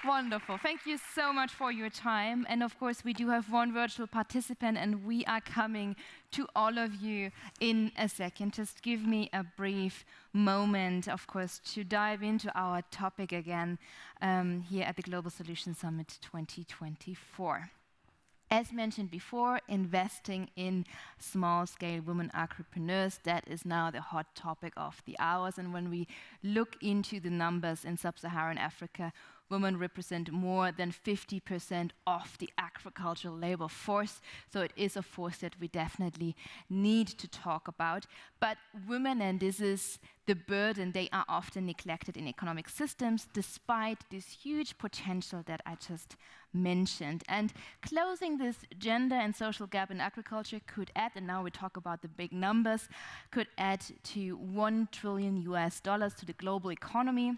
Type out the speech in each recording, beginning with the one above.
Wonderful. Thank you so much for your time. And of course, we do have one virtual participant, and we are coming to all of you in a second. Just give me a brief moment, of course, to dive into our topic again here at the Global Solutions Summit 2024. As mentioned before, investing in small-scale women agripreneurs, that is now the hot topic of the hours. And when we look into the numbers in sub-Saharan Africa, women represent more than 50% of the agricultural labor force. So it is a force that we definitely need to talk about. But women, and this is the burden, they are often neglected in economic systems despite this huge potential that I just mentioned. And closing this gender and social gap in agriculture could add, and now we talk about the big numbers, could add to $1 trillion to the global economy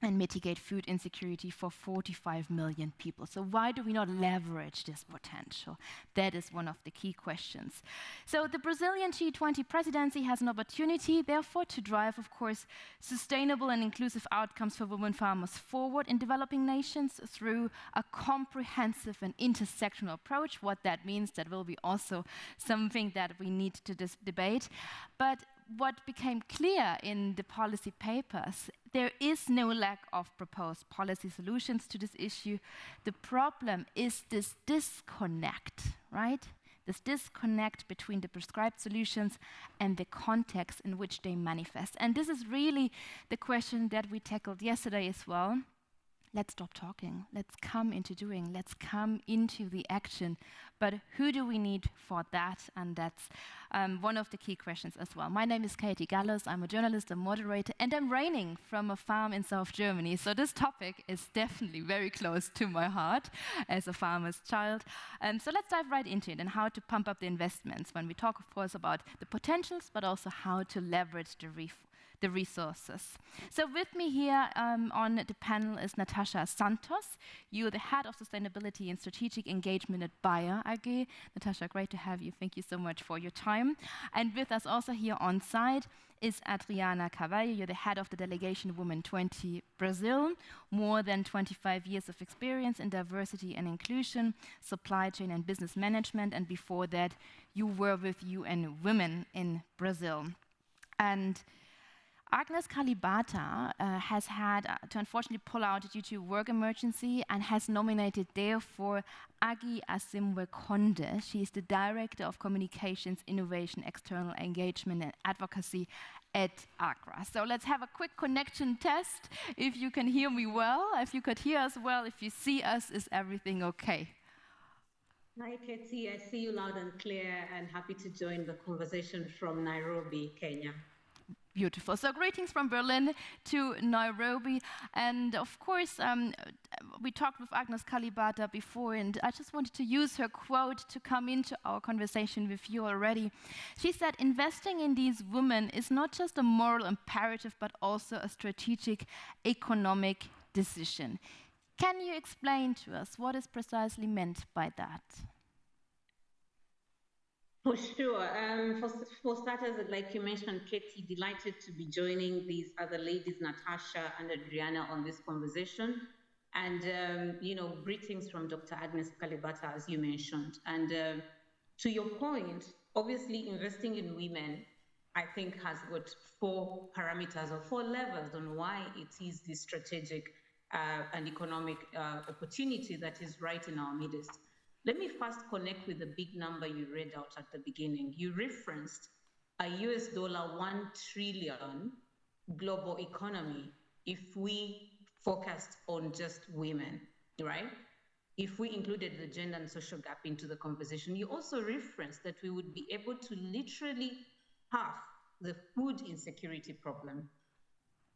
and mitigate food insecurity for 45 million people. So why do we not leverage this potential? That is one of the key questions. So the Brazilian G20 presidency has an opportunity, therefore, to drive, of course, sustainable and inclusive outcomes for women farmers forward in developing nations through a comprehensive and intersectional approach. What that means, that will be also something that we need to debate. But what became clear in the policy papers, there is no lack of proposed policy solutions to this issue. The problem is this disconnect, right? This disconnect between the prescribed solutions and the context in which they manifest. And this is really the question that we tackled yesterday as well. Let's stop talking, let's come into doing, let's come into the action. But who do we need for that? And that's one of the key questions as well. My name is Katie Gallos, I'm a journalist, a moderator, and I'm reigning from a farm in South Germany. So this topic is definitely very close to my heart as a farmer's child. So let's dive right into it and how to pump up the investments when we talk, of course, about the potentials, but also how to leverage the resources. So with me here on the panel is Natasha Santos. You're the head of sustainability and strategic engagement at Bayer AG. Natasha, great to have you. Thank you so much for your time. And with us also here on site is Adriana Carvalho. You're the head of the delegation Women 20 Brazil. More than 25 years of experience in diversity and inclusion, supply chain and business management. And before that, you were with UN Women in Brazil. And Agnes Kalibata has had to unfortunately pull out due to work emergency and has nominated therefore Agi Asimwe Konde. She is the Director of Communications, Innovation, External Engagement and Advocacy at AGRA. So let's have a quick connection test. If you can hear me well, if you could hear us well, if you see us, is everything okay? Hi, Katie. I see you loud and clear and happy to join the conversation from Nairobi, Kenya. Beautiful. So greetings from Berlin to Nairobi. And of course, we talked with Agnes Kalibata before, and I just wanted to use her quote to come into our conversation with you already. She said, investing in these women is not just a moral imperative, but also a strategic economic decision. Can you explain to us what is precisely meant by that? For sure. For starters, like you mentioned, Katie, delighted to be joining these other ladies, Natasha and Adriana, on this conversation. And, greetings from Dr. Agnes Kalibata, as you mentioned. And to your point, obviously investing in women, I think, has got 4 parameters or 4 levels on why it is the strategic and economic opportunity that is right in our midst. Let me first connect with the big number you read out at the beginning. You referenced a US dollar 1 trillion global economy if we focused on just women, right? If we included the gender and social gap into the conversation. You also referenced that we would be able to literally halve the food insecurity problem.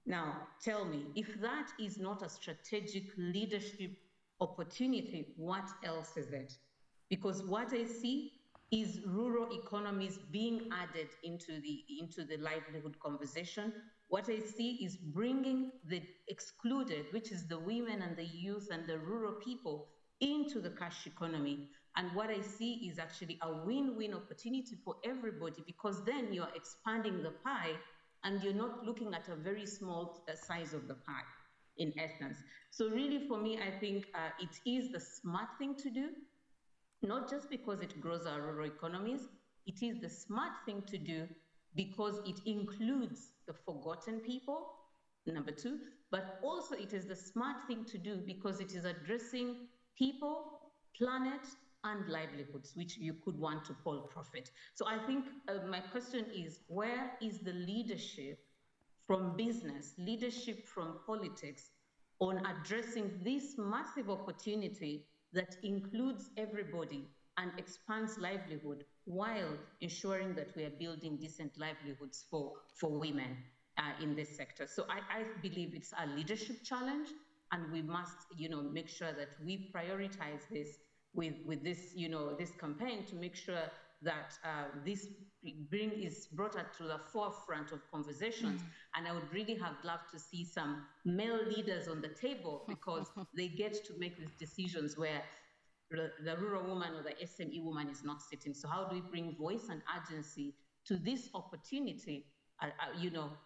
Now, tell me, if that is not a strategic leadership opportunity, what else is it? Because what I see is rural economies being added into the livelihood conversation. What I see is bringing the excluded, which is the women and the youth and the rural people, into the cash economy. And what I see is actually a win-win opportunity for everybody, because then you're expanding the pie and you're not looking at a very small size of the pie. in essence. So really, for me, I think it is the smart thing to do, not just because it grows our rural economies, it is the smart thing to do because it includes the forgotten people, number two, but also it is the smart thing to do because it is addressing people, planet, and livelihoods, which you could want to call profit. So I think my question is, where is the leadership from business, leadership from politics on addressing this massive opportunity that includes everybody and expands livelihood while ensuring that we are building decent livelihoods for women in this sector. So I believe it's a leadership challenge, and we must, make sure that we prioritize this with this, this campaign to make sure that this is brought up to the forefront of conversations. And I would really have loved to see some male leaders on the table because they get to make these decisions where the rural woman or the SME woman is not sitting. So how do we bring voice and urgency to this opportunity,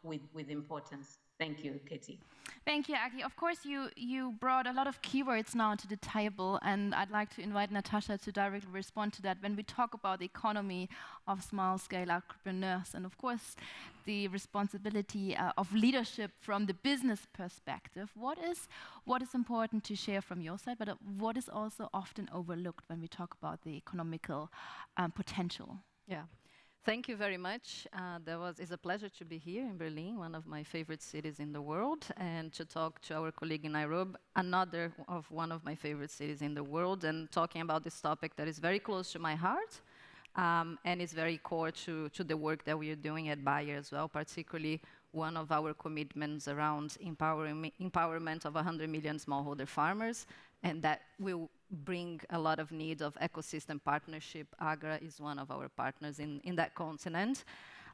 with importance? Thank you, Katie. Thank you, Aki. Of course, you brought a lot of keywords now to the table, and I'd like to invite Natasha to directly respond to that. When we talk about the economy of small-scale agripreneurs, and of course, the responsibility of leadership from the business perspective, what is important to share from your side, but what is also often overlooked when we talk about the economical potential? Yeah. Thank you very much. It's a pleasure to be here in Berlin, one of my favorite cities in the world, and to talk to our colleague in Nairobi, another of one of my favorite cities in the world, and talking about this topic that is very close to my heart, and is very core to the work that we are doing at Bayer as well, particularly one of our commitments around empowerment of 100 million smallholder farmers, and that will bring a lot of need of ecosystem partnership. Agra is one of our partners in that continent.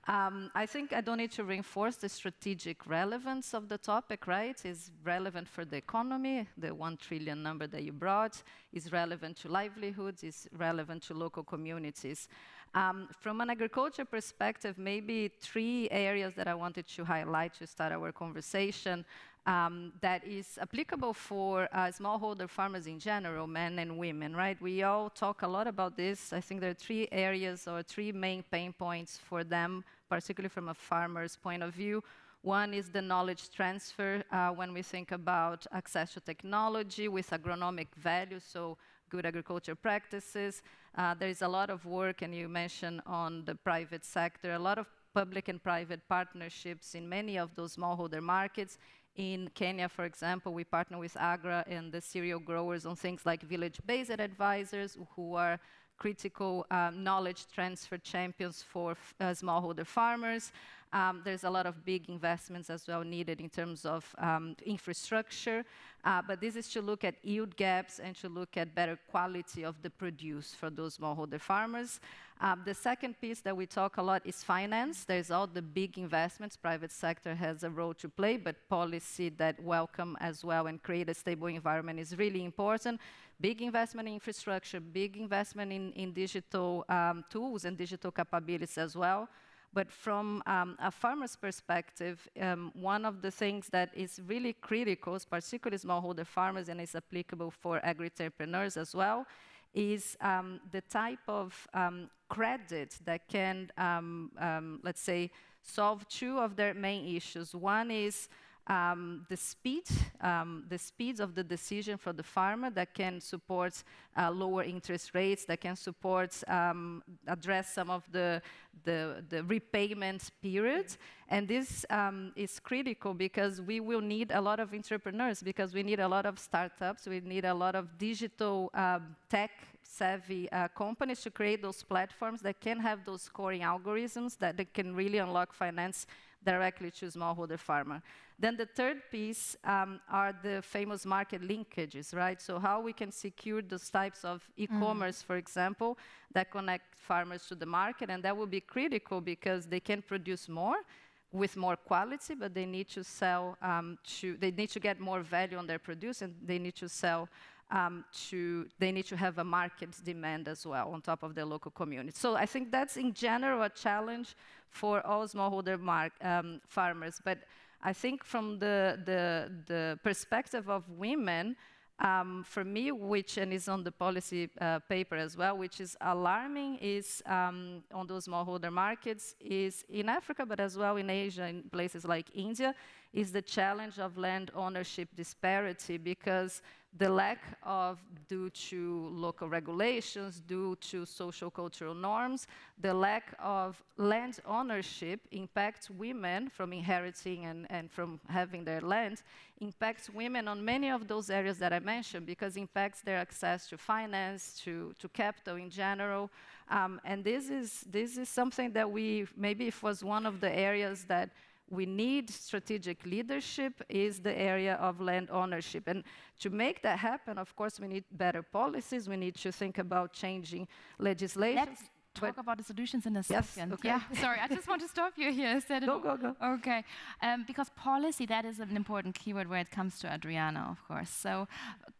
I think I don't need to reinforce the strategic relevance of the topic, right? It's relevant for the economy, the 1 trillion number that you brought, is relevant to livelihoods, is relevant to local communities. From an agriculture perspective, maybe 3 areas that I wanted to highlight to start our conversation that is applicable for smallholder farmers in general, men and women, right? We all talk a lot about this. I think there are 3 areas or 3 main pain points for them, particularly from a farmer's point of view. One is the knowledge transfer when we think about access to technology with agronomic value, so good agriculture practices. There is a lot of work, and you mentioned on the private sector, a lot of public and private partnerships in many of those smallholder markets. In Kenya, for example, we partner with Agra and the cereal growers on things like village-based advisors who are critical knowledge transfer champions for smallholder farmers. There's a lot of big investments as well needed in terms of infrastructure, but this is to look at yield gaps and to look at better quality of the produce for those smallholder farmers. The second piece that we talk a lot is finance. There's all the big investments. Private sector has a role to play, but policy that welcome as well and create a stable environment is really important. Big investment in infrastructure, big investment in digital tools and digital capabilities as well. But from a farmer's perspective, one of the things that is really critical, particularly smallholder farmers, and is applicable for agripreneurs as well, is the type of credit that can, let's say, solve 2 of their main issues. One is the speed of the decision for the farmer that can support lower interest rates, that can support, address some of the repayment periods. And this is critical because we will need a lot of entrepreneurs, because we need a lot of startups, we need a lot of digital tech-savvy companies to create those platforms that can have those scoring algorithms that they can really unlock finance directly to smallholder farmer. Then the third piece are the famous market linkages, right? So how we can secure those types of e-commerce, for example, that connect farmers to the market, and that will be critical because they can produce more with more quality, but they need to sell they need to get more value on their produce, and they need to sell they need to have a market demand as well on top of their local community. So I think that's in general a challenge for all smallholder farmers. But I think from the perspective of women, for me, and is on the policy paper as well, which is alarming, is on those smallholder markets, is in Africa, but as well in Asia, in places like India, is the challenge of land ownership disparity, because the lack of, due to local regulations, due to social cultural norms, the lack of land ownership impacts women from inheriting and from having their land, impacts women on many of those areas that I mentioned, because it impacts their access to finance, to capital in general. And this is something that maybe it was one of the areas that we need strategic leadership, is the area of land ownership. And to make that happen, of course, we need better policies. We need to think about changing legislation. Let's talk about the solutions in a Yes, second. okay. Yeah, sorry, I just want to stop you here. Go. Okay, because policy, that is an important keyword where it comes to Adriana, of course. So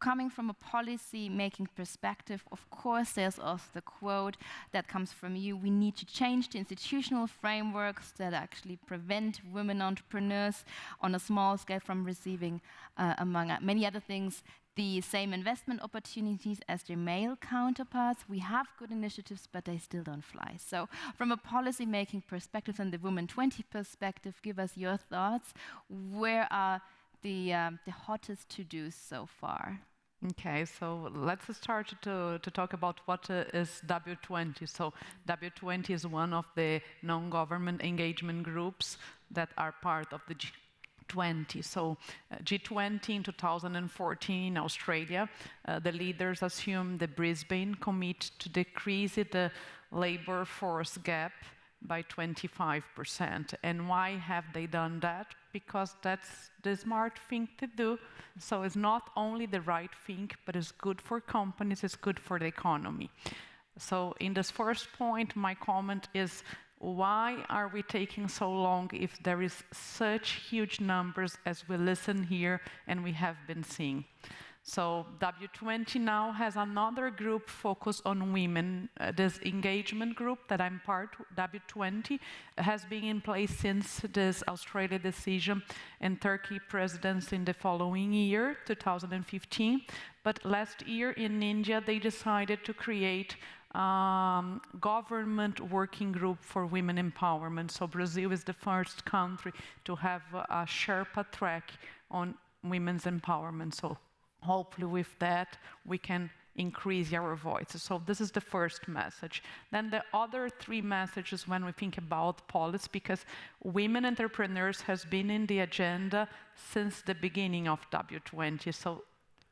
coming from a policy-making perspective, of course, there's also the quote that comes from you: we need to change the institutional frameworks that actually prevent women entrepreneurs on a small scale from receiving, among many other things, the same investment opportunities as their male counterparts. We have good initiatives, but they still don't fly. So from a policy-making perspective and the Women 20 perspective, give us your thoughts. Where are the hottest to-dos so far? Okay, so let's start to talk about what is W20. So W20 is one of the non-government engagement groups that are part of the G20. So G20 in 2014 in Australia, the leaders assumed the Brisbane commit to decrease the labor force gap by 25%. And why have they done that? Because that's the smart thing to do. So it's not only the right thing, but it's good for companies, it's good for the economy. So in this first point, my comment is, why are we taking so long if there is such huge numbers as we listen here and we have been seeing? So W20 now has another group focused on women. This engagement group that I'm part, W20, has been in place since this Australia decision and Turkey presidency in the following year, 2015. But last year in India, they decided to create government working group for women empowerment. So Brazil is the first country to have a Sherpa track on women's empowerment. So hopefully with that we can increase our voices. So this is the first message. Then the other three messages when we think about policy, because women entrepreneurs has been in the agenda since the beginning of W20. So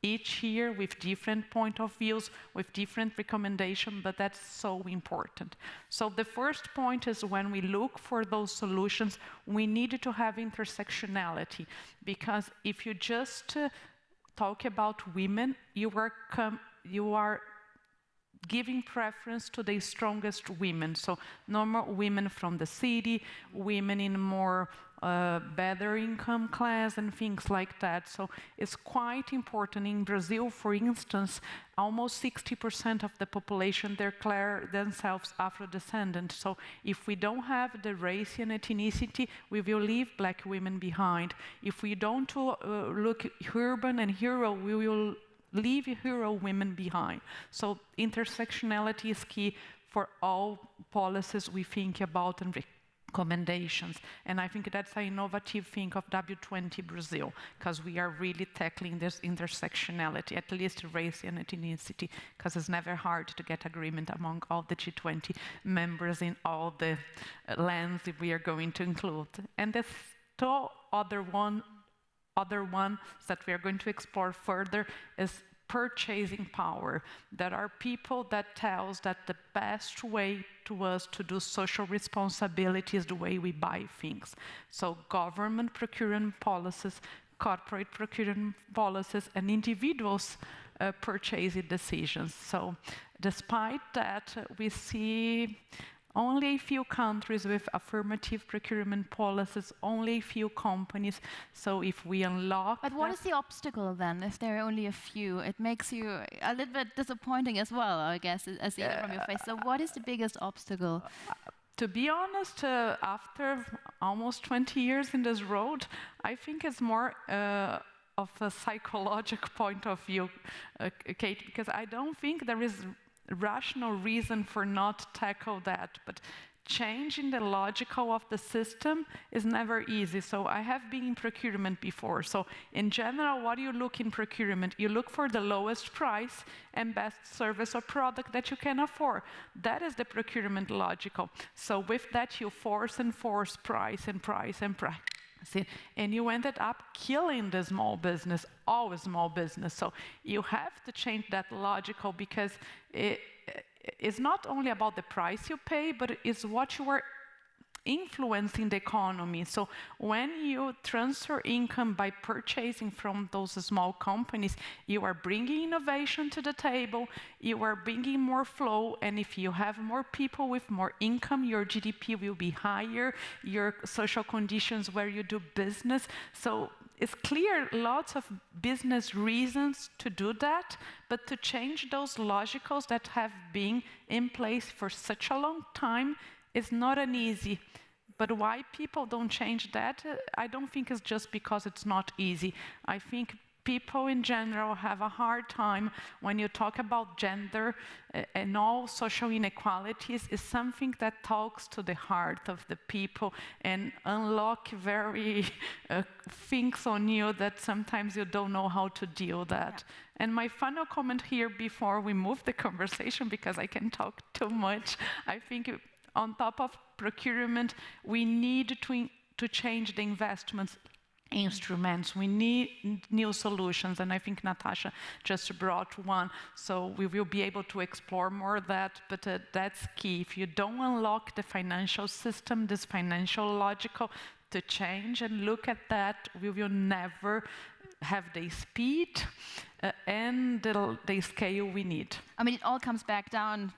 each year with different point of views, with different recommendations, but that's so important. So the first point is, when we look for those solutions, we need to have intersectionality, because if you just talk about women, you are giving preference to the strongest women. So normal women from the city, women in more better income class and things like that. So it's quite important. In Brazil, for instance, almost 60% of the population declare themselves Afro-descendant. So if we don't have the race and ethnicity, we will leave black women behind. If we don't look urban and rural, we will leave rural women behind. So intersectionality is key for all policies we think about and recommendations. And I think that's an innovative thing of W20 Brazil, because we are really tackling this intersectionality, at least race and ethnicity, because it's never hard to get agreement among all the G20 members in all the lands that we are going to include. And the other one that we are going to explore further is purchasing power. There are people that tell us that the best way to us to do social responsibility is the way we buy things. So government procurement policies, corporate procurement policies, and individuals purchasing decisions. So despite that, we see only a few countries with affirmative procurement policies, only a few companies. So if we unlock... But what is the obstacle then, if there are only a few? It makes you a little bit disappointing as well, I guess, as you from your face. So what is the biggest obstacle? To be honest, after almost 20 years in this road, I think it's more of a psychological point of view, Kate, because I don't think there is rational reason for not tackle that, but changing the logical of the system is never easy. So I have been in procurement before. So in general, what do you look in procurement? You look for the lowest price and best service or product that you can afford. That is the procurement logical. So with that, you force and force price and price and price. See, and you ended up killing the small business, all small business. So you have to change that logical, because it's not only about the price you pay, but it's what you are influencing the economy. So when you transfer income by purchasing from those small companies, you are bringing innovation to the table, you are bringing more flow, and if you have more people with more income, your GDP will be higher, your social conditions where you do business. So it's clear lots of business reasons to do that, but to change those logicals that have been in place for such a long time is not an easy. But why people don't change that, I don't think it's just because it's not easy. I think people in general have a hard time when you talk about gender and all social inequalities. Is something that talks to the heart of the people and unlock very things on you that sometimes you don't know how to deal with that. Yeah. And my final comment here before we move the conversation, because I can talk too much, I think on top of procurement, we need to change the investments instruments. We need new solutions, and I think Natasha just brought one, so we will be able to explore more of that, but that's key. If you don't unlock the financial system, this financial logical to change and look at that, we will never have the speed and the scale we need. I mean, it all comes back down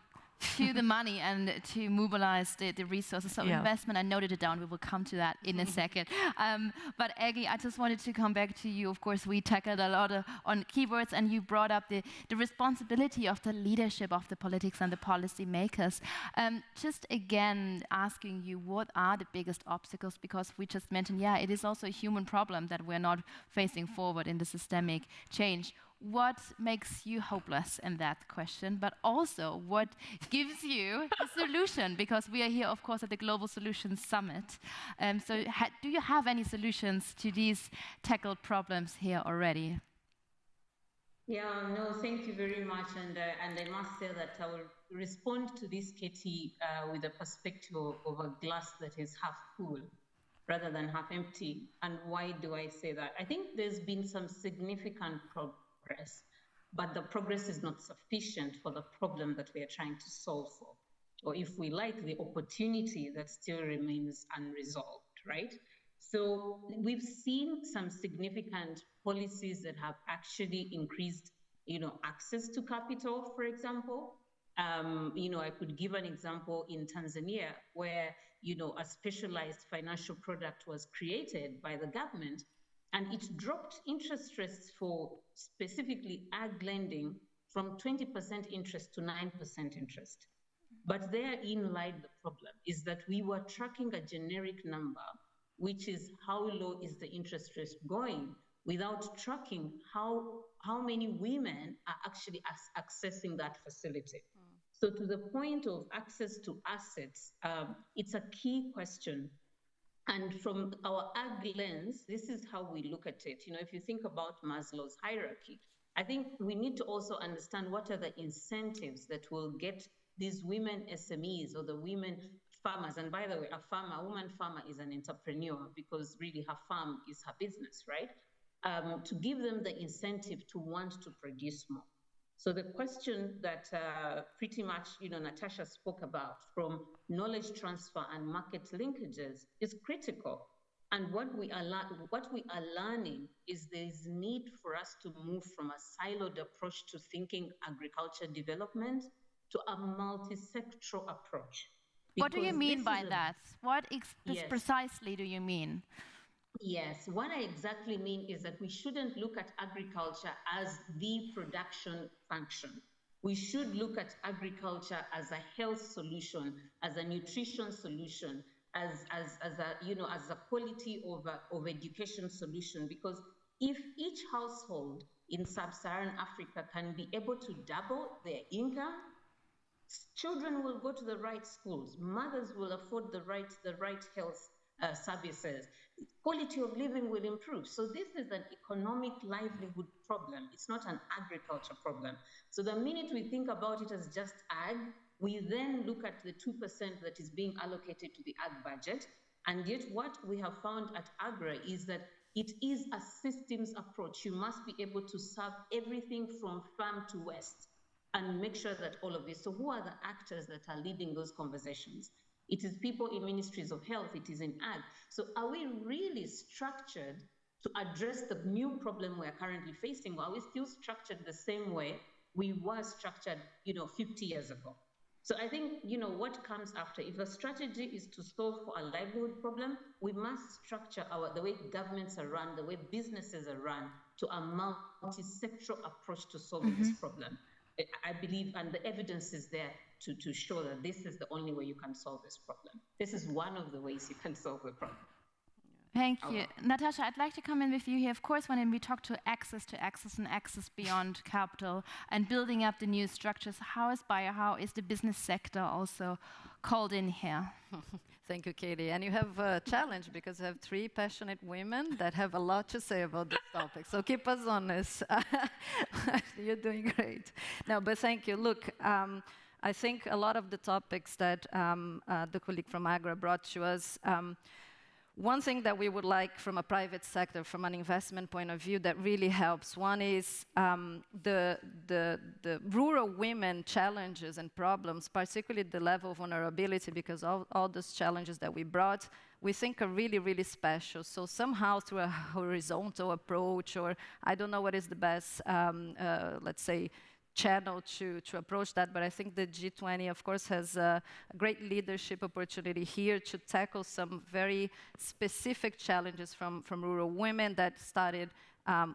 to the money and to mobilize the resources. So investment, I noted it down. We will come to that in a second. But Aggie, I just wanted to come back to you. Of course, we tackled a lot on keywords, and you brought up the responsibility of the leadership of the politics and the policy makers. Just again, asking you, what are the biggest obstacles? Because we just mentioned, it is also a human problem that we're not facing forward in the systemic change. What makes you hopeless in that question, but also what gives you a solution? Because we are here, of course, at the Global Solutions Summit. So do you have any solutions to these tackled problems here already? Yeah, no, thank you very much. And I must say that I will respond to this, Katie, with a perspective of a glass that is half full rather than half empty. And why do I say that? I think there's been some significant progress, but the progress is not sufficient for the problem that we are trying to solve for, or if we like, the opportunity that still remains unresolved, right? So we've seen some significant policies that have actually increased, access to capital, for example. I could give an example in Tanzania where, a specialized financial product was created by the government, and it dropped interest rates for specifically ag lending from 20% interest to 9% interest. But therein lied the problem, is that we were tracking a generic number, which is how low is the interest rate going, without tracking how many women are actually accessing that facility. So to the point of access to assets, it's a key question. And from our ag lens, this is how we look at it. If you think about Maslow's hierarchy, I think we need to also understand what are the incentives that will get these women SMEs or the women farmers. And by the way, a woman farmer is an entrepreneur, because really her farm is her business, right? To give them the incentive to want to produce more. So the question that pretty much, Natasha spoke about, from knowledge transfer and market linkages, is critical. And what we are learning is there is need for us to move from a siloed approach to thinking agriculture development to a multi-sectoral approach. What do you mean by that? What precisely do you mean? Yes, what I exactly mean is that we shouldn't look at agriculture as the production function. We should look at agriculture as a health solution, as a nutrition solution, as a quality of education solution, because if each household in sub-Saharan Africa can be able to double their income, children will go to the right schools, mothers will afford the right health services, quality of living will improve. So this is an economic livelihood problem. It's not an agriculture problem. So the minute we think about it as just ag, we then look at the 2% that is being allocated to the ag budget. And yet what we have found at Agra is that it is a systems approach. You must be able to serve everything from farm to waste and make sure that all of this. So who are the actors that are leading those conversations? It is people in ministries of health, it is in ag. So are we really structured to address the new problem we're currently facing, or are we still structured the same way we were structured, 50 years ago? So I think, what comes after, if the strategy is to solve for a livelihood problem, we must structure the way governments are run, the way businesses are run, to a multi-sectoral approach to solving this problem. I believe, and the evidence is there to show that this is the only way you can solve this problem. This is one of the ways you can solve the problem. Thank you. Natasha, I'd like to come in with you here. Of course, when we talk to access and access beyond capital and building up the new structures, how is the business sector also called in here? Thank you, Katie. And you have a challenge because you have 3 passionate women that have a lot to say about this topic. So keep us honest. You're doing great. No, but thank you. Look, I think a lot of the topics that the colleague from Agra brought to us, one thing that we would like from a private sector, from an investment point of view, that really helps. One is the rural women challenges and problems, particularly the level of vulnerability, because all those challenges that we brought, we think are really, really special. So somehow through a horizontal approach, or I don't know what is the best, let's say, channel to approach that, but I think the G20, of course, has a great leadership opportunity here to tackle some very specific challenges from rural women that started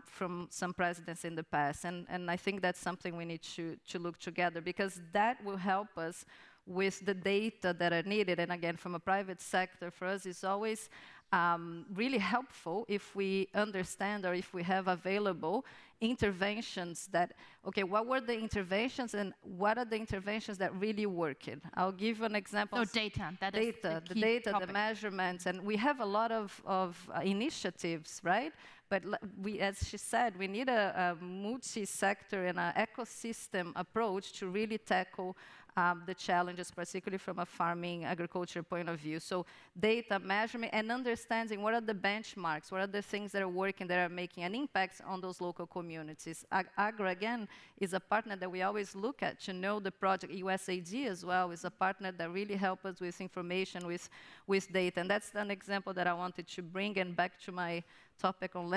from some presidents in the past. And I think that's something we need to look together, because that will help us with the data that are needed. And again, from a private sector, for us, it's always really helpful if we understand, or if we have available interventions that, okay, what were the interventions and what are the interventions that really worked? I'll give an example. So data, that is the key data, topic. the measurements, and we have a lot of initiatives, right? But we, as she said, we need a multi-sector and an ecosystem approach to really tackle the challenges, particularly from a farming agriculture point of view. So data, measurement, and understanding what are the benchmarks, what are the things that are working, that are making an impact on those local communities. Agra, again, is a partner that we always look at to know the project. USAID as well is a partner that really helps us with information, with data. And that's an example that I wanted to bring, and back to my topic on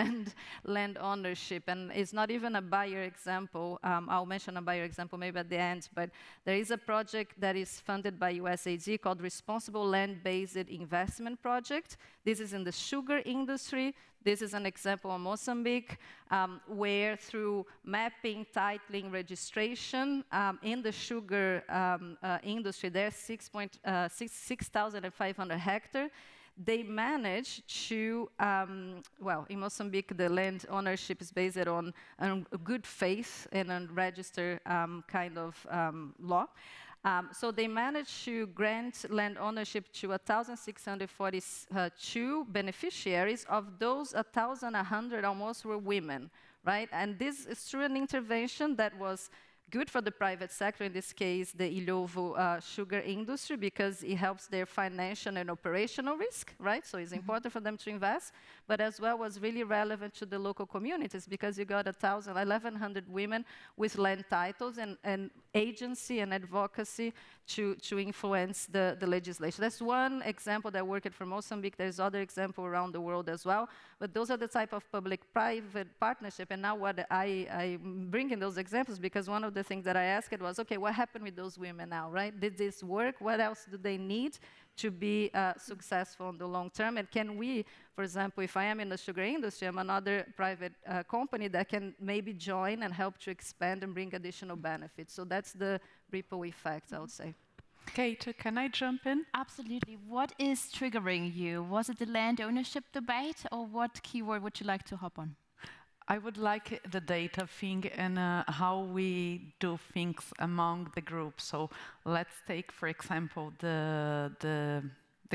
land ownership. And it's not even a buyer example. I'll mention a buyer example maybe at the end, but there is a project that is funded by USAID called Responsible Land-Based Investment Project. This is in the sugar industry. This is an example of Mozambique, where through mapping, titling, registration in the sugar industry, there's 6,500 hectares. They managed to, well, in Mozambique, the land ownership is based on good faith and on registered kind of law. So they managed to grant land ownership to 1,642 beneficiaries. Of those, 1,100 almost were women, right? And this is through an intervention that was good for the private sector, in this case, the Ilhovo sugar industry, because it helps their financial and operational risk, right? So it's important for them to invest, but as well was really relevant to the local communities, because you got 1,100 women with land titles and agency and advocacy to influence the legislation. That's one example that worked for Mozambique. There's other example around the world as well. But those are the type of public-private partnership. And now what I bring in those examples, because one of the things that I asked was, okay, what happened with those women now, right? Did this work? What else do they need to be successful in the long term? And can we, for example, if I am in the sugar industry, I'm another private company that can maybe join and help to expand and bring additional benefits. So that's the ripple effect, I would say. Kate, can I jump in? Absolutely. What is triggering you? Was it the land ownership debate, or what keyword would you like to hop on? I would like the data thing and how we do things among the group. So let's take, for example, the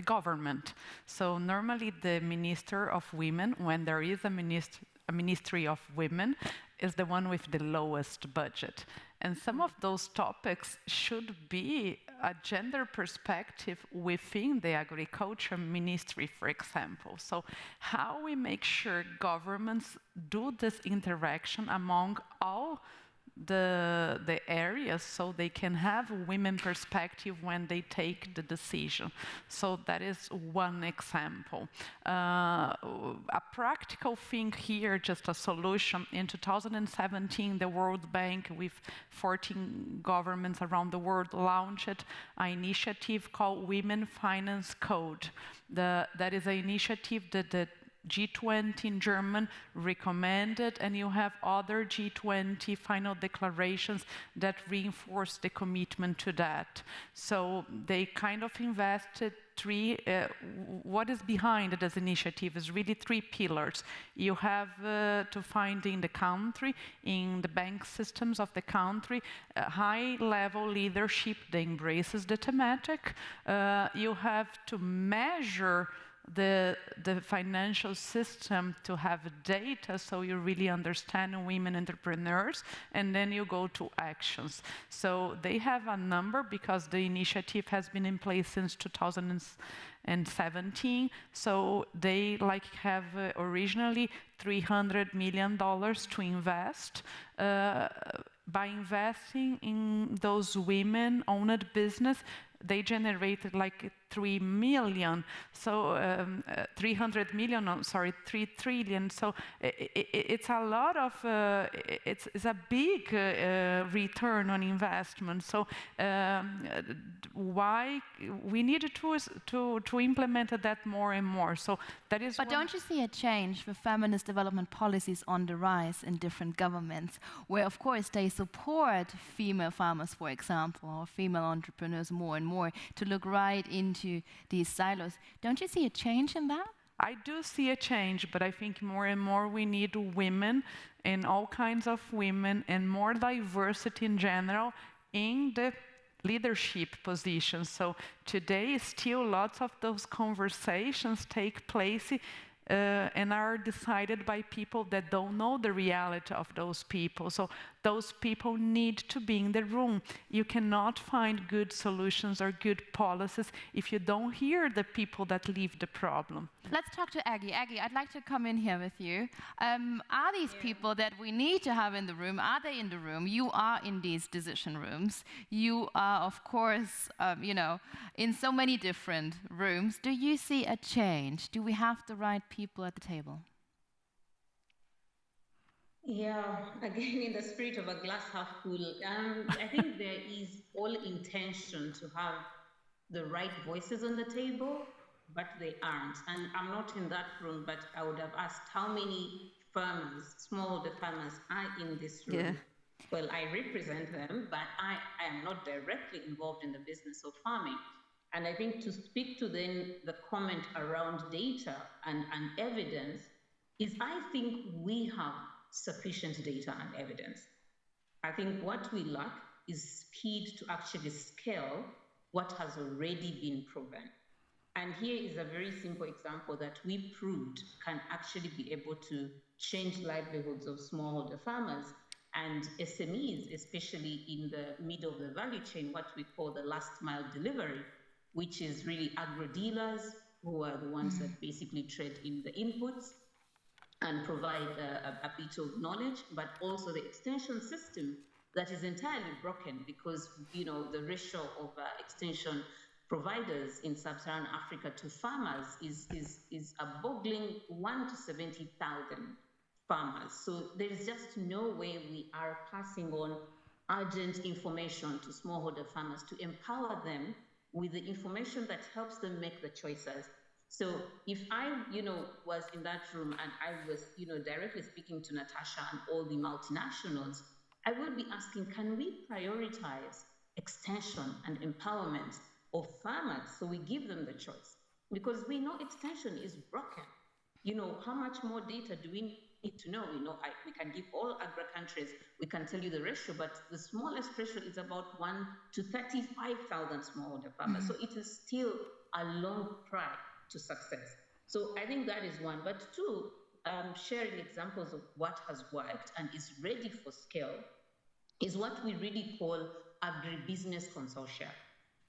government. So normally the Minister of Women, when there is a Ministry of Women, is the one with the lowest budget. And some of those topics should be a gender perspective within the agriculture ministry, for example. So how we make sure governments do this interaction among all the areas so they can have a women perspective when they take the decision. So that is one example. A practical thing here, just a solution. In 2017, the World Bank with 14 governments around the world launched an initiative called Women Finance Code. That is an initiative that the G20 in German recommended, and you have other G20 final declarations that reinforce the commitment to that. So they kind of invested what is behind this initiative is really three pillars. You have to find in the country, in the bank systems of the country, high-level leadership that embraces the thematic. You have to measure the financial system to have data so you really understand women entrepreneurs, and then you go to actions. So they have a number because the initiative has been in place since 2017. So they have originally $300 million to invest. By investing in those women-owned business, they generated 3 million, so 300 million, 3 trillion. So it's a lot of, it's a big return on investment. So why we need to implement that more and more. So that is. But don't you see a change with feminist development policies on the rise in different governments, where of course they support female farmers, for example, or female entrepreneurs more and more to look right into these silos. Don't you see a change in that? I do see a change, but I think more and more we need women and all kinds of women and more diversity in general in the leadership positions. So today still lots of those conversations take place and are decided by people that don't know the reality of those people. So those people need to be in the room. You cannot find good solutions or good policies if you don't hear the people that live the problem. Let's talk to Aggie. Aggie, I'd like to come in here with you. Are these people that we need to have in the room, are they in the room? You are in these decision rooms. You are, of course, in so many different rooms. Do you see a change? Do we have the right people at the table? Yeah, again, in the spirit of a glass half full, I think there is all intention to have the right voices on the table, but they aren't. And I'm not in that room, but I would have asked how many farmers, smallholder farmers, are in this room. Yeah. Well, I represent them, but I am not directly involved in the business of farming. And I think to speak to then the comment around data and evidence is, I think we have sufficient data and evidence. I think what we lack is speed to actually scale what has already been proven. And here is a very simple example that we proved can actually be able to change livelihoods of smallholder farmers and SMEs, especially in the middle of the value chain, what we call the last mile delivery, which is really agro dealers who are the ones that basically trade in the inputs and provide a bit of knowledge, but also the extension system that is entirely broken because, you know, the ratio of extension providers in sub-Saharan Africa to farmers is a boggling 1 to 70,000 farmers. So there is just no way we are passing on urgent information to smallholder farmers to empower them with the information that helps them make the choices. So if I, you know, was in that room and I was, you know, directly speaking to Natasha and all the multinationals, I would be asking, can we prioritize extension and empowerment of farmers so we give them the choice? Because we know extension is broken. You know, how much more data do we need to know? You know, we can give all agri countries, we can tell you the ratio, but the smallest ratio is about 1 to 35,000 smallholder farmers. So it is still a long cry to success. So I think that is one. But two, sharing examples of what has worked and is ready for scale is what we really call agribusiness consortia.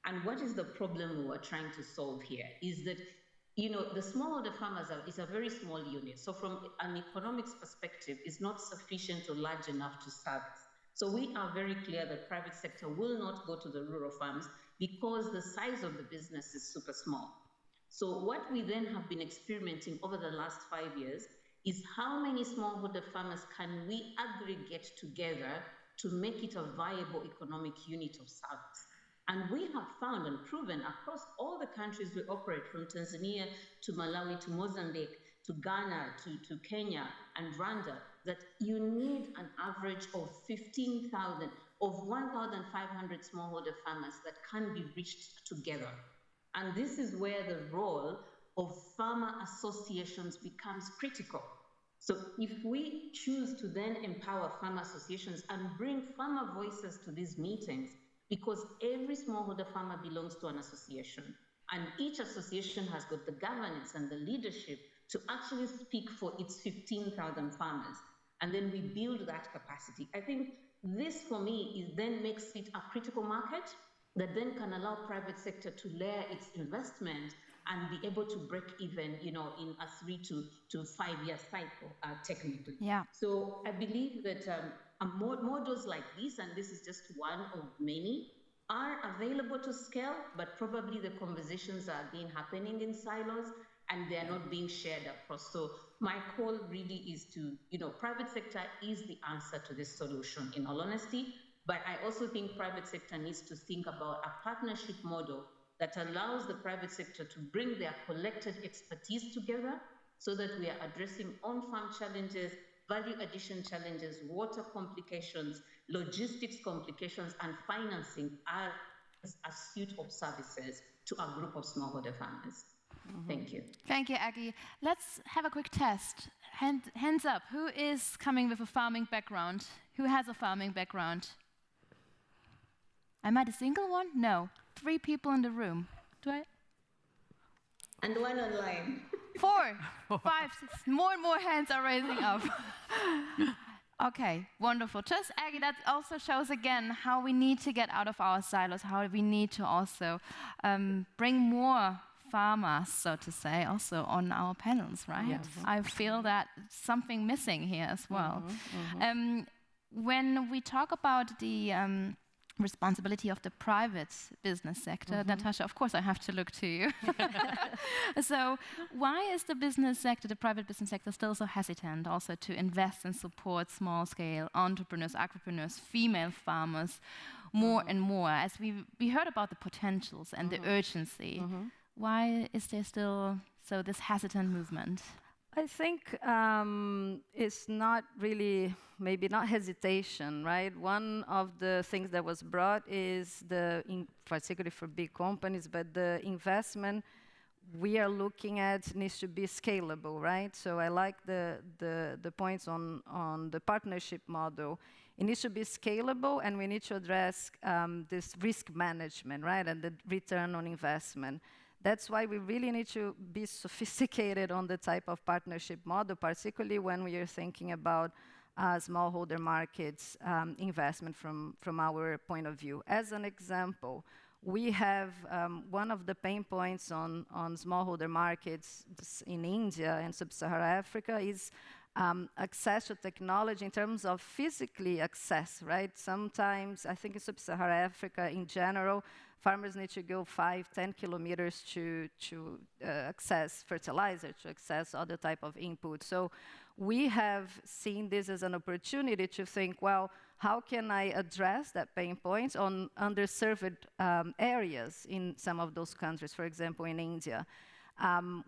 And what is the problem we were trying to solve here is that, you know, the smallholder farmers is a very small unit. So from an economics perspective, it's not sufficient or large enough to service. So we are very clear that private sector will not go to the rural farms because the size of the business is super small. So what we then have been experimenting over the last 5 years is how many smallholder farmers can we aggregate together to make it a viable economic unit of service. And we have found and proven across all the countries we operate, from Tanzania to Malawi to Mozambique to Ghana to Kenya and Rwanda, that you need an average of 15,000 of 1,500 smallholder farmers that can be reached together. And this is where the role of farmer associations becomes critical. So if we choose to then empower farmer associations and bring farmer voices to these meetings, because every smallholder farmer belongs to an association, and each association has got the governance and the leadership to actually speak for its 15,000 farmers, and then we build that capacity. I think this, for me, then makes it a critical market that then can allow private sector to layer its investment and be able to break even, you know, in a 3 to 5 year cycle, technically. Yeah. So I believe that models like this, and this is just one of many, are available to scale, but probably the conversations are again happening in silos and they're not being shared across. So my call really is to, you know, private sector is the answer to this solution, in all honesty. But I also think private sector needs to think about a partnership model that allows the private sector to bring their collected expertise together so that we are addressing on-farm challenges, value addition challenges, water complications, logistics complications, and financing as a suite of services to a group of smallholder farmers. Thank you. Thank you, Aggie. Let's have a quick test. Hands up. Who is coming with a farming background? Who has a farming background? Am I the single one? No. 3 people in the room. Do I? And one online. 4, 5, 6. More and more hands are raising up. Okay, wonderful. Just, Aggie, that also shows again how we need to get out of our silos, how we need to also bring more farmers, so to say, also on our panels, right? Yes. I feel that something missing here as well. When we talk about the responsibility of the private business sector, Natasha, of course I have to look to you. So why is the business sector, the private business sector, still so hesitant also to invest and support small-scale entrepreneurs, agripreneurs, female farmers more and more? As we heard about the potentials and the urgency, why is there still this hesitant movement? I think it's not really, maybe not hesitation, right? One of the things that was brought is particularly for big companies, but the investment we are looking at needs to be scalable, right? So I like the points on the partnership model. It needs to be scalable, and we need to address this risk management, right? And the return on investment. That's why we really need to be sophisticated on the type of partnership model, particularly when we are thinking about smallholder markets investment from our point of view. As an example, we have one of the pain points on smallholder markets in India and Sub-Saharan Africa is access to technology in terms of physically access, right? Sometimes, I think in sub-Saharan Africa in general, farmers need to go 5-10 kilometers to access fertilizer, to access other type of input. So we have seen this as an opportunity to think, well, how can I address that pain points on underserved areas in some of those countries, for example, in India?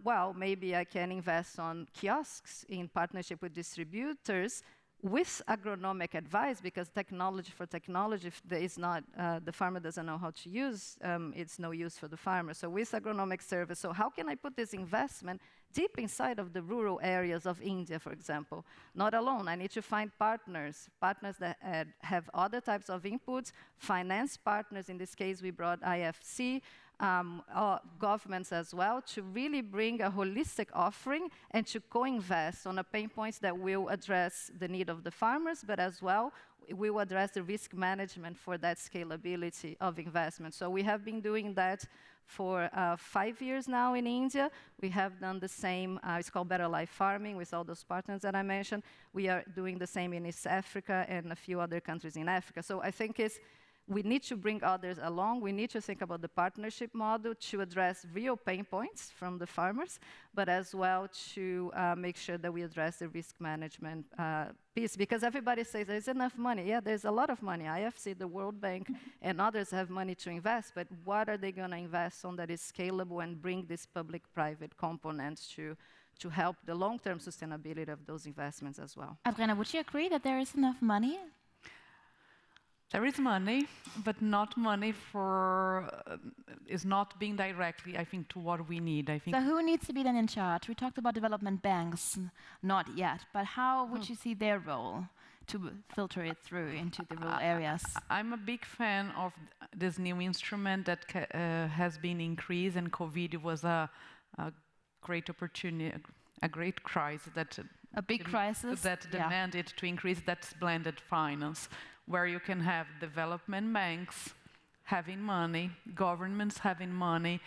Well, maybe I can invest on kiosks in partnership with distributors with agronomic advice, because technology for technology, if there is not, the farmer doesn't know how to use, it's no use for the farmer. So with agronomic service, so how can I put this investment deep inside of the rural areas of India, for example? Not alone, I need to find partners that have other types of inputs, finance partners. In this case, we brought IFC, governments as well, to really bring a holistic offering and to co-invest on the pain points that will address the need of the farmers, but as well we will address the risk management for that scalability of investment. So we have been doing that for 5 years now in India. We have done the same, it's called Better Life Farming, with all those partners that I mentioned. We are doing the same in East Africa and a few other countries in Africa. So I think we need to bring others along. We need to think about the partnership model to address real pain points from the farmers, but as well to make sure that we address the risk management piece. Because everybody says there's enough money. Yeah, there's a lot of money. IFC, the World Bank, and others have money to invest, but what are they going to invest on that is scalable and bring these public-private components to help the long-term sustainability of those investments as well? Adriana, would you agree that there is enough money? There is money, but not money for, is not being directly, I think, to what we need. I think. So who needs to be then in charge? We talked about development banks, not yet, but how would you see their role to filter it through into the rural areas? I'm a big fan of this new instrument that has been increased, and COVID was a great opportunity, a great crisis that a big crisis that demanded to increase. That's blended finance, where you can have development banks having money, governments having money,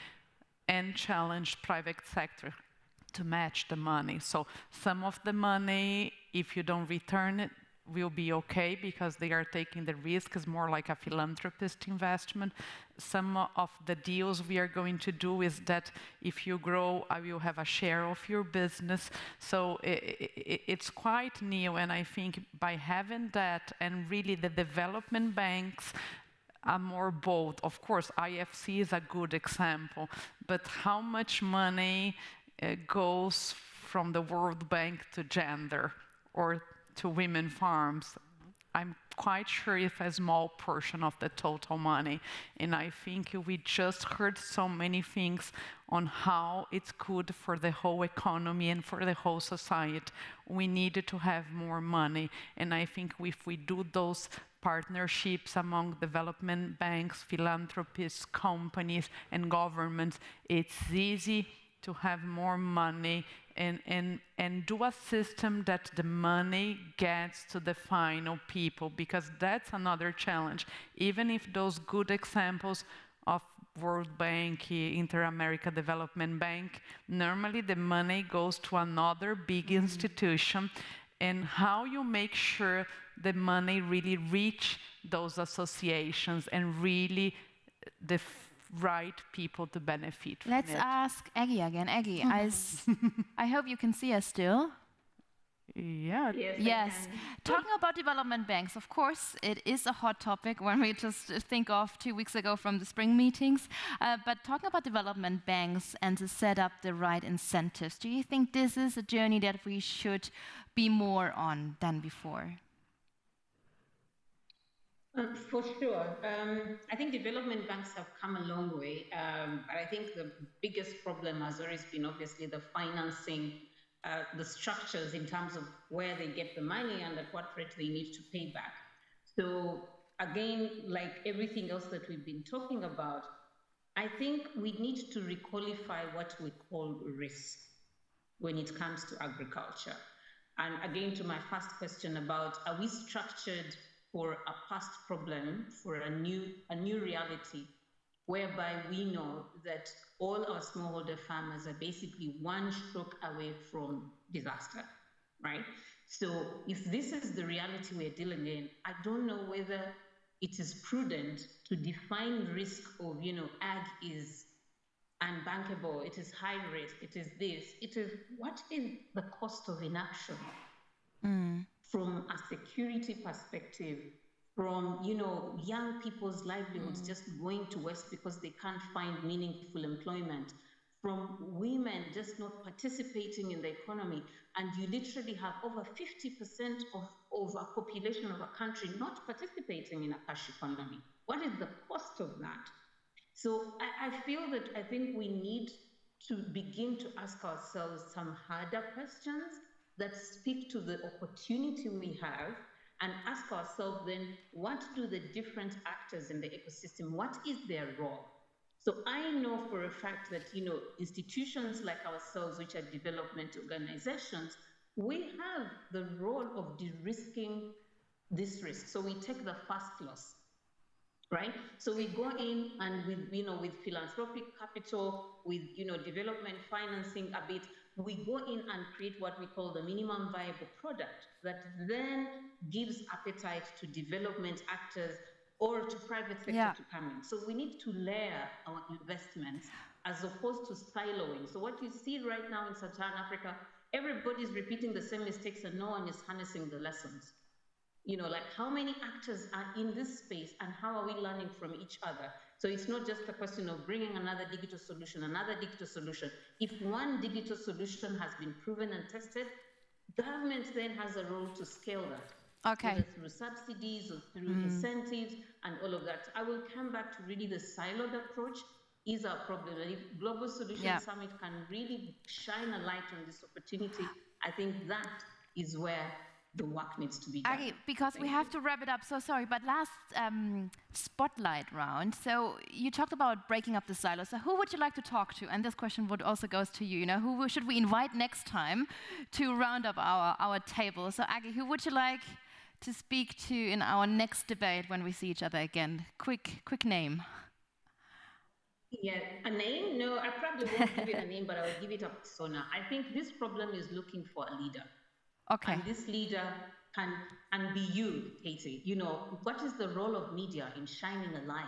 and challenge private sector to match the money. So some of the money, if you don't return it, will be okay because they are taking the risk. It's more like a philanthropist investment. Some of the deals we are going to do is that if you grow, I will have a share of your business. So it's quite new, and I think by having that and really the development banks are more bold. Of course, IFC is a good example, but how much money goes from the World Bank to gender or to women farms? I'm quite sure it's a small portion of the total money. And I think we just heard so many things on how it's good for the whole economy and for the whole society. We needed to have more money. And I think if we do those partnerships among development banks, philanthropists, companies, and governments, it's easy to have more money and do a system that the money gets to the final people, because that's another challenge. Even if those good examples of World Bank, Inter-America Development Bank, normally the money goes to another big institution, and how you make sure the money really reach those associations and really the right people to benefit from Let's it. ask Aggie again. Aggie, I hope you can see us still. Yeah. Yes. Talking about development banks, of course, it is a hot topic when we just think of 2 weeks ago from the spring meetings. But talking about development banks and to set up the right incentives, do you think this is a journey that we should be more on than before? For sure. I think development banks have come a long way. But I think the biggest problem has always been obviously the financing, the structures in terms of where they get the money and at what rate they need to pay back. So again, like everything else that we've been talking about, I think we need to requalify what we call risk when it comes to agriculture. And again, to my first question about, are we structured for a past problem, for a new reality, whereby we know that all our smallholder farmers are basically one stroke away from disaster. right? So if this is the reality we're dealing in, I don't know whether it is prudent to define risk of, ag is unbankable, it is high risk, it is this, it is, what is the cost of inaction? From a security perspective, from, young people's livelihoods just going to waste because they can't find meaningful employment, from women just not participating in the economy, and you literally have over 50% of a population of a country not participating in a cash economy. What is the cost of that? So I feel that I think we need to begin to ask ourselves some harder questions that speak to the opportunity we have, and ask ourselves then, what do the different actors in the ecosystem, what is their role? So I know for a fact that, institutions like ourselves, which are development organizations, we have the role of de-risking this risk. So we take the first loss, right? So we go in and with philanthropic capital, with, development financing a bit, we go in and create what we call the minimum viable product that then gives appetite to development actors or to private sector to come in. So we need to layer our investments as opposed to siloing. So what you see right now in Sub-Saharan Africa, everybody's repeating the same mistakes and no one is harnessing the lessons. Like how many actors are in this space and how are we learning from each other? So it's not just a question of bringing another digital solution. If one digital solution has been proven and tested, government then has a role to scale that. Okay. Whether through subsidies or through incentives and all of that. I will come back to really the siloed approach is our problem. And if Global Solution Summit can really shine a light on this opportunity, I think that is where the work needs to be done. Agi, because we have to wrap it up, so sorry, but last spotlight round. So you talked about breaking up the silos. So who would you like to talk to? And this question would also goes to you. Who should we invite next time to round up our table? So Agi, who would you like to speak to in our next debate when we see each other again? Quick name. Yeah, a name? No, I probably won't give it a name, but I will give it a persona. I think this problem is looking for a leader. Okay. And this leader can be you, Katie. What is the role of media in shining a light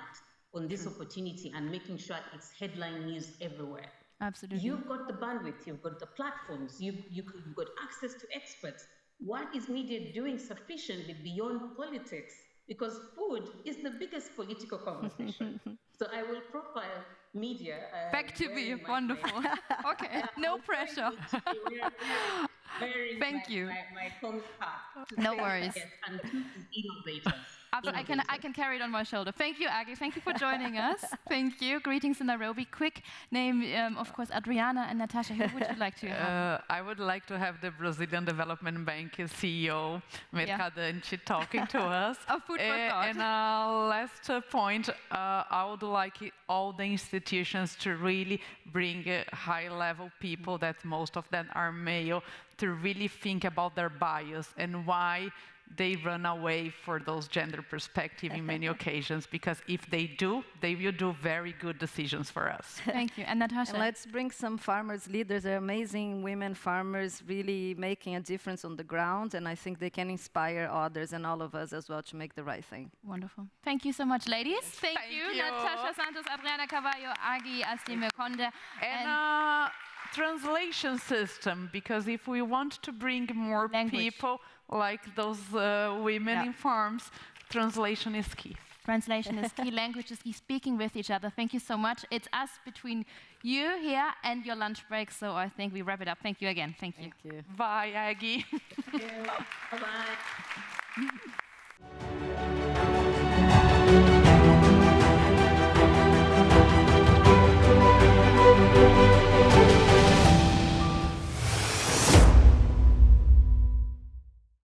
on this opportunity and making sure it's headline news everywhere? Absolutely. You've got the bandwidth, you've got the platforms, you've got access to experts. What is media doing sufficiently beyond politics? Because food is the biggest political conversation. So I will profile media. Back to me, wonderful. Okay, no pressure. Thank you. My home card. No worries. And two innovators. Absolutely. I can carry it on my shoulder. Thank you, Agi. Thank you for joining us. Thank you. Greetings in Nairobi. Quick name, of course, Adriana and Natasha. Who would you like to have? I would like to have the Brazilian Development Bank CEO, Mercadante, talking to us. A food for thought. And last point, I would like all the institutions to really bring high-level people, that most of them are male, to really think about their bias and why they run away for those gender perspective in many occasions, because if they do, they will do very good decisions for us. Thank you. And Natasha? And let's bring some farmers leaders. They're amazing women farmers really making a difference on the ground, and I think they can inspire others and all of us as well to make the right thing. Wonderful. Thank you so much, ladies. Thank you. Natasha Santos, Adriana Carvalho, Agi Astimekonde. And translation system, because if we want to bring more people like those women in farms, translation is key. Translation is key, language is key, speaking with each other. Thank you so much. It's us between you here and your lunch break, so I think we wrap it up. Thank you again. Thank you. Thank you. Bye, Aggie. Bye-bye.